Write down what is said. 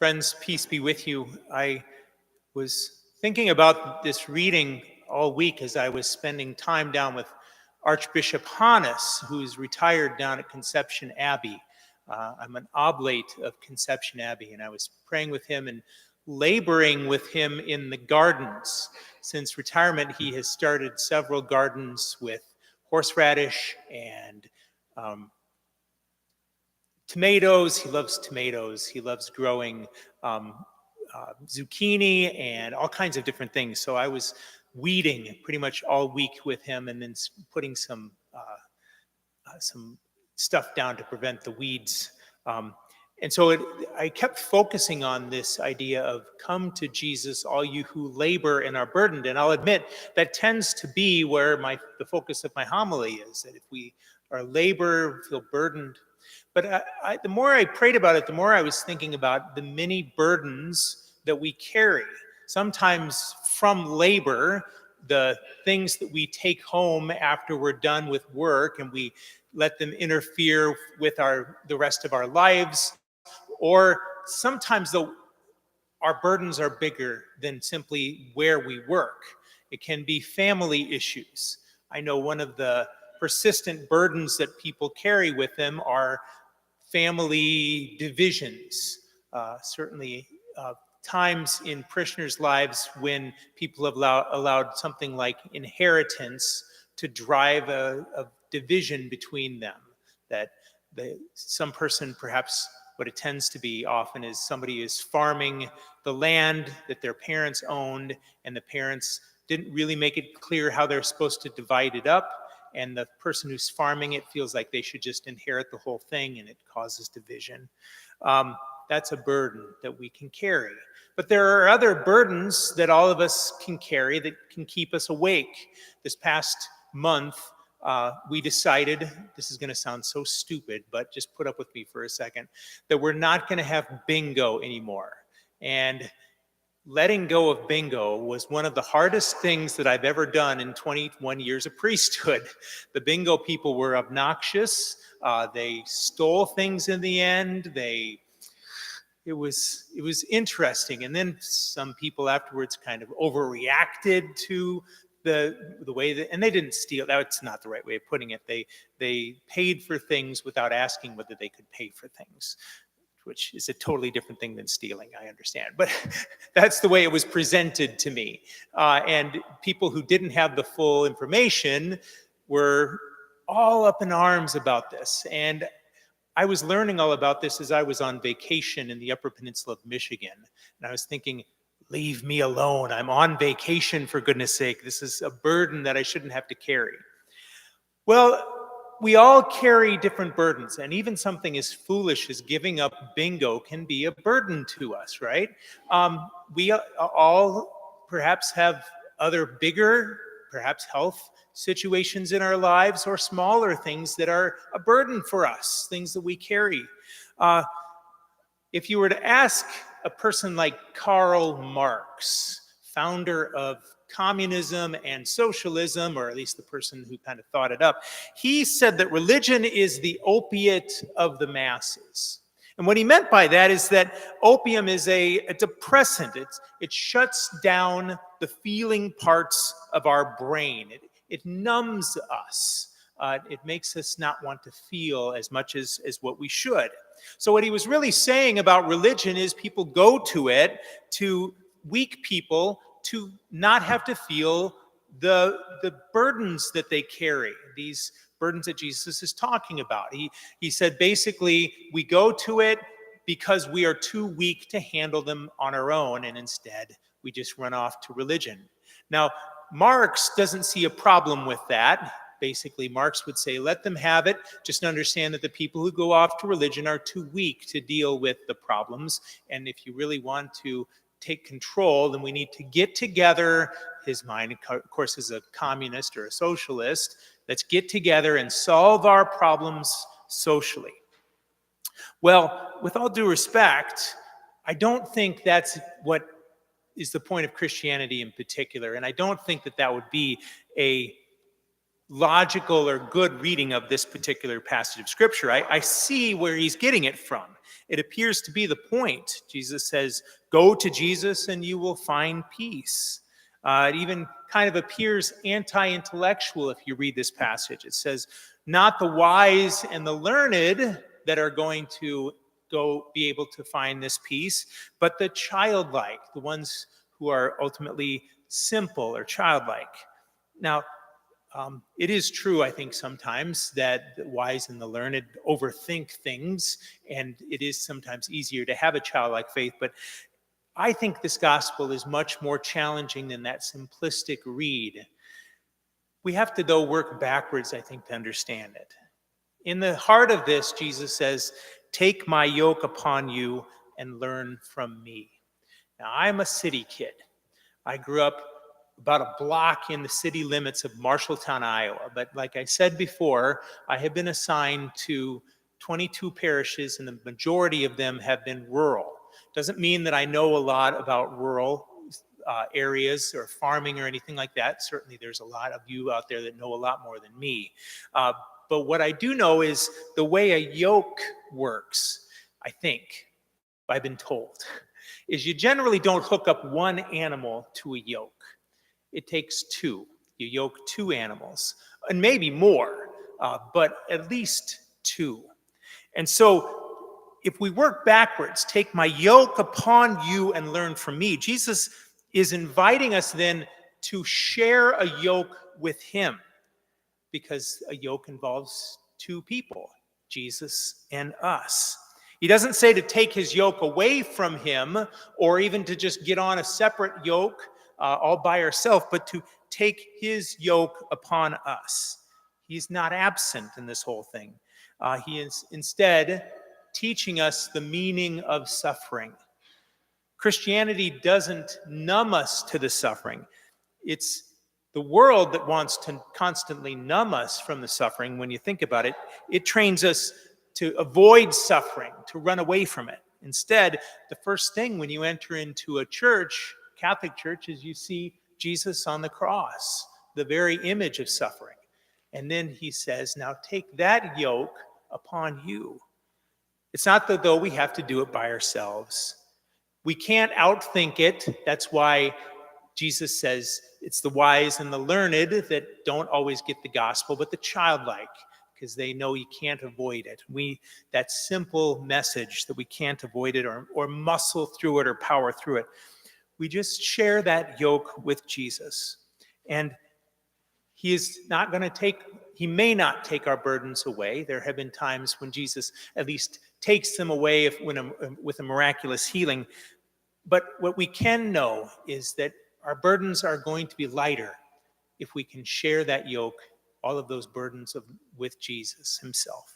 Friends, peace be with you. I was thinking about this reading all week as I was spending time down with Archbishop Hannes, who's retired down at Conception Abbey. I'm an oblate of Conception Abbey, and I was praying with him and laboring with him in the gardens. Since retirement, he has started several gardens with horseradish and tomatoes. He loves tomatoes. He loves growing zucchini and all kinds of different things. So I was weeding pretty much all week with him, and then putting some stuff down to prevent the weeds. And so I kept focusing on this idea of come to Jesus, all you who labor and are burdened. And I'll admit that tends to be where the focus of my homily is, that if we are labor, feel burdened. But the more I prayed about it, the more I was thinking about the many burdens that we carry. Sometimes from labor, the things that we take home after we're done with work and we let them interfere with the rest of our lives. Or sometimes our burdens are bigger than simply where we work. It can be family issues. I know one of the persistent burdens that people carry with them are family divisions. Certainly times in parishioners' lives when people have allowed something like inheritance to drive a division between them. That some person, perhaps what it tends to be often, is somebody is farming the land that their parents owned, and the parents didn't really make it clear how they're supposed to divide it up. And the person who's farming it feels like they should just inherit the whole thing, and it causes division. That's a burden that we can carry. But there are other burdens that all of us can carry that can keep us awake. This past month, we decided, this is going to sound so stupid, but just put up with me for a second, that we're not going to have bingo anymore. And letting go of bingo was one of the hardest things that I've ever done in 21 years of priesthood. The bingo people were obnoxious. They stole things in the end. It was interesting. And then some people afterwards kind of overreacted to the way that, and they didn't steal. That's not the right way of putting it. They paid for things without asking whether they could pay for things, which is a totally different thing than stealing, I understand. But that's the way it was presented to me. And people who didn't have the full information were all up in arms about this. And I was learning all about this as I was on vacation in the Upper Peninsula of Michigan. And I was thinking, leave me alone. I'm on vacation, for goodness sake. This is a burden that I shouldn't have to carry. Well, we all carry different burdens, and even something as foolish as giving up bingo can be a burden to us, right? We all perhaps have other bigger, perhaps health situations in our lives, or smaller things that are a burden for us, things that we carry. If you were to ask a person like Karl Marx, founder of communism and socialism, or at least the person who kind of thought it up, he said that religion is the opiate of the masses. And what he meant by that is that opium is a depressant. It shuts down the feeling parts of our brain. It numbs us. It makes us not want to feel as much as what we should. So what he was really saying about religion is people go to it, to weak people, to not have to feel the burdens that they carry, these burdens that Jesus is talking about. He said basically we go to it because we are too weak to handle them on our own, and instead we just run off to religion. Now, Marx doesn't see a problem with that. Basically, Marx would say, let them have it. Just understand that the people who go off to religion are too weak to deal with the problems. And if you really want to take control, then we need to get together. His mind, of course, is a communist or a socialist. Let's get together and solve our problems socially. Well, with all due respect, I don't think that's what is the point of Christianity in particular. And I don't think that that would be a logical or good reading of this particular passage of Scripture. I see where he's getting it from. It appears to be the point. Jesus says, go to Jesus and you will find peace. It even kind of appears anti-intellectual if you read this passage. It says, not the wise and the learned that are going to go be able to find this peace, but the childlike, the ones who are ultimately simple or childlike. Now, it is true, I think, sometimes that the wise and the learned overthink things, and it is sometimes easier to have a childlike faith, but I think this gospel is much more challenging than that simplistic read. We have to, though, work backwards, I think, to understand it. In the heart of this, Jesus says, take my yoke upon you and learn from me. Now, I'm a city kid. I grew up about a block in the city limits of Marshalltown, Iowa. But like I said before, I have been assigned to 22 parishes, and the majority of them have been rural. Doesn't mean that I know a lot about rural areas or farming or anything like that. Certainly there's a lot of you out there that know a lot more than me. But what I do know is the way a yoke works, I think, I've been told, is you generally don't hook up one animal to a yoke. It takes two. You yoke two animals, and maybe more, but at least two. And so if we work backwards, take my yoke upon you and learn from me, Jesus is inviting us then to share a yoke with him, because a yoke involves two people, Jesus and us. He doesn't say to take his yoke away from him or even to just get on a separate yoke all by ourselves, but to take his yoke upon us. He's not absent in this whole thing. He is instead teaching us the meaning of suffering. Christianity doesn't numb us to the suffering. It's the world that wants to constantly numb us from the suffering. When you think about it, it trains us to avoid suffering, to run away from it. Instead, the first thing when you enter into a church, Catholic church, is you see Jesus on the cross, the very image of suffering. And then he says, now take that yoke upon you. It's not that though we have to do it by ourselves. We can't outthink it. That's why Jesus says it's the wise and the learned that don't always get the gospel, but the childlike, because they know you can't avoid it. That simple message that we can't avoid it or muscle through it or power through it. We just share that yoke with Jesus. And he may not take our burdens away. There have been times when Jesus at least takes them away with a miraculous healing. But what we can know is that our burdens are going to be lighter if we can share that yoke, all of those burdens with Jesus himself.